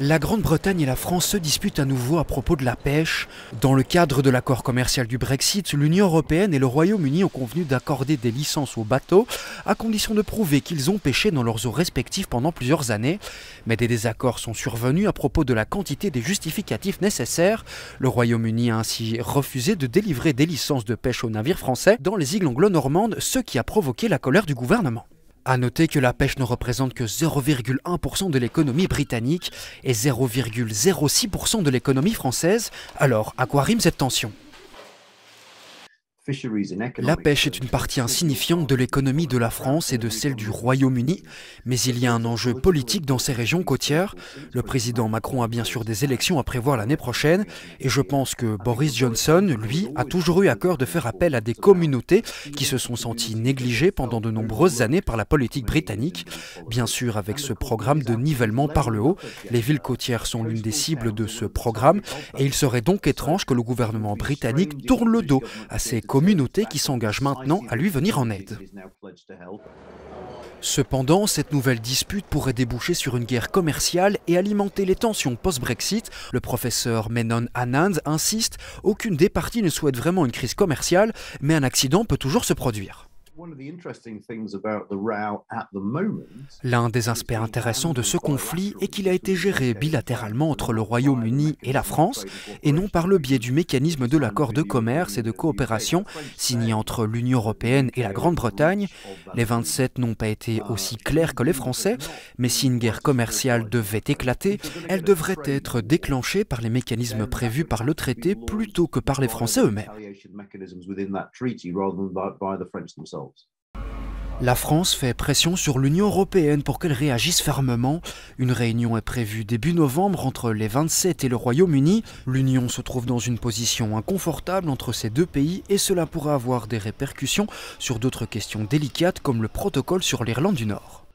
La Grande-Bretagne et la France se disputent à nouveau à propos de la pêche. Dans le cadre de l'accord commercial du Brexit, l'Union européenne et le Royaume-Uni ont convenu d'accorder des licences aux bateaux à condition de prouver qu'ils ont pêché dans leurs eaux respectives pendant plusieurs années. Mais des désaccords sont survenus à propos de la quantité des justificatifs nécessaires. Le Royaume-Uni a ainsi refusé de délivrer des licences de pêche aux navires français dans les îles anglo-normandes, ce qui a provoqué la colère du gouvernement. A noter que la pêche ne représente que 0,1% de l'économie britannique et 0,06% de l'économie française. Alors, à quoi rime cette tension ? La pêche est une partie insignifiante de l'économie de la France et de celle du Royaume-Uni, mais il y a un enjeu politique dans ces régions côtières. Le président Macron a bien sûr des élections à prévoir l'année prochaine, et je pense que Boris Johnson, lui, a toujours eu à cœur de faire appel à des communautés qui se sont senties négligées pendant de nombreuses années par la politique britannique. Bien sûr, avec ce programme de nivellement par le haut, les villes côtières sont l'une des cibles de ce programme, et il serait donc étrange que le gouvernement britannique tourne le dos à ces communauté qui s'engage maintenant à lui venir en aide. Cependant, cette nouvelle dispute pourrait déboucher sur une guerre commerciale et alimenter les tensions post-Brexit. Le professeur Menon Anand insiste, aucune des parties ne souhaite vraiment une crise commerciale, mais un accident peut toujours se produire. L'un des aspects intéressants de ce conflit est qu'il a été géré bilatéralement entre le Royaume-Uni et la France, et non par le biais du mécanisme de l'accord de commerce et de coopération signé entre l'Union européenne et la Grande-Bretagne. Les 27 n'ont pas été aussi clairs que les Français, mais si une guerre commerciale devait éclater, elle devrait être déclenchée par les mécanismes prévus par le traité plutôt que par les Français eux-mêmes. La France fait pression sur l'Union européenne pour qu'elle réagisse fermement. Une réunion est prévue début novembre entre les 27 et le Royaume-Uni. L'Union se trouve dans une position inconfortable entre ces deux pays et cela pourrait avoir des répercussions sur d'autres questions délicates comme le protocole sur l'Irlande du Nord.